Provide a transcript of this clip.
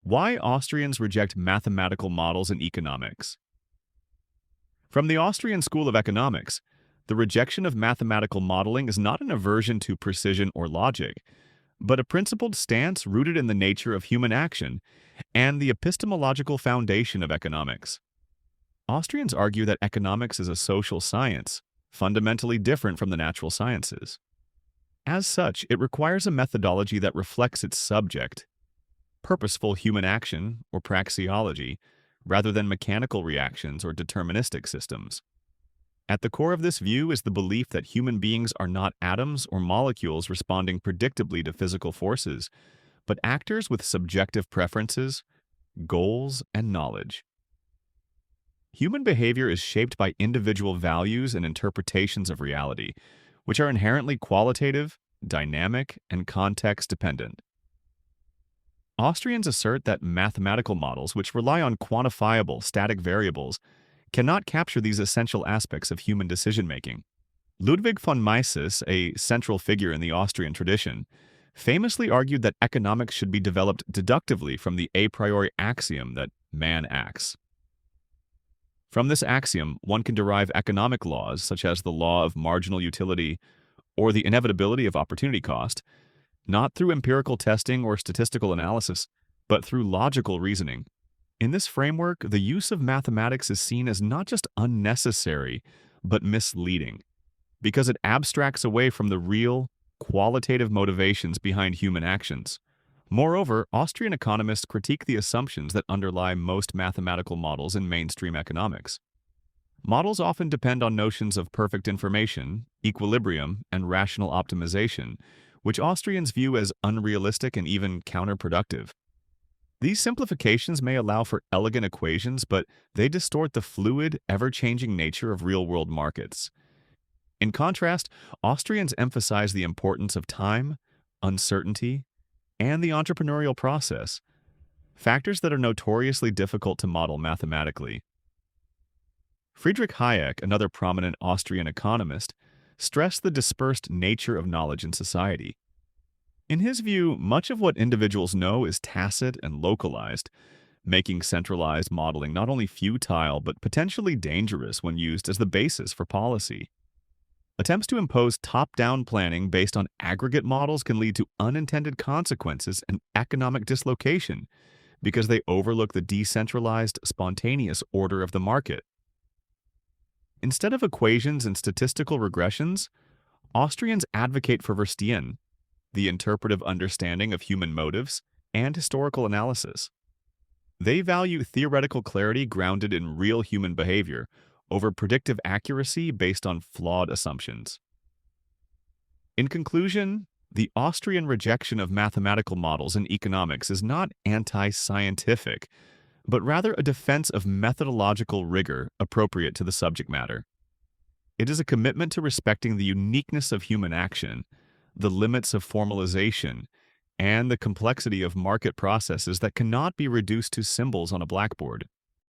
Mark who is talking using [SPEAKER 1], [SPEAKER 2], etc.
[SPEAKER 1] Why Austrians reject mathematical models in economics. From the Austrian School of Economics, the rejection of mathematical modeling is not an aversion to precision or logic, but a principled stance rooted in the nature of human action and the epistemological foundation of economics. Austrians argue that economics is a social science, fundamentally different from the natural sciences. As such, it requires a methodology that reflects its subject, purposeful human action or praxeology, rather than mechanical reactions or deterministic systems. At the core of this view is the belief that human beings are not atoms or molecules responding predictably to physical forces, but actors with subjective preferences, goals, and knowledge. Human behavior is shaped by individual values and interpretations of reality, which are inherently qualitative, dynamic, and context-dependent. Austrians assert that mathematical models, which rely on quantifiable, static variables, cannot capture these essential aspects of human decision-making. Ludwig von Mises, a central figure in the Austrian tradition, famously argued that economics should be developed deductively from the a priori axiom that man acts. From this axiom, one can derive economic laws, such as the law of marginal utility or the inevitability of opportunity cost, not through empirical testing or statistical analysis, but through logical reasoning. In this framework, the use of mathematics is seen as not just unnecessary, but misleading, because it abstracts away from the real, qualitative motivations behind human actions. Moreover, Austrian economists critique the assumptions that underlie most mathematical models in mainstream economics. Models often depend on notions of perfect information, equilibrium, and rational optimization, which Austrians view as unrealistic and even counterproductive. These simplifications may allow for elegant equations, but they distort the fluid, ever-changing nature of real-world markets. In contrast, Austrians emphasize the importance of time, uncertainty, and the entrepreneurial process, factors that are notoriously difficult to model mathematically. Friedrich Hayek, another prominent Austrian economist, stressed the dispersed nature of knowledge in society. In his view, much of what individuals know is tacit and localized, making centralized modeling not only futile but potentially dangerous when used as the basis for policy. Attempts to impose top-down planning based on aggregate models can lead to unintended consequences and economic dislocation because they overlook the decentralized, spontaneous order of the market. Instead of equations and statistical regressions, Austrians advocate for Verstehen, the interpretive understanding of human motives, and historical analysis. They value theoretical clarity grounded in real human behavior over predictive accuracy based on flawed assumptions. In conclusion, the Austrian rejection of mathematical models in economics is not anti-scientific, but rather a defense of methodological rigor appropriate to the subject matter. It is a commitment to respecting the uniqueness of human action, the limits of formalization, and the complexity of market processes that cannot be reduced to symbols on a blackboard.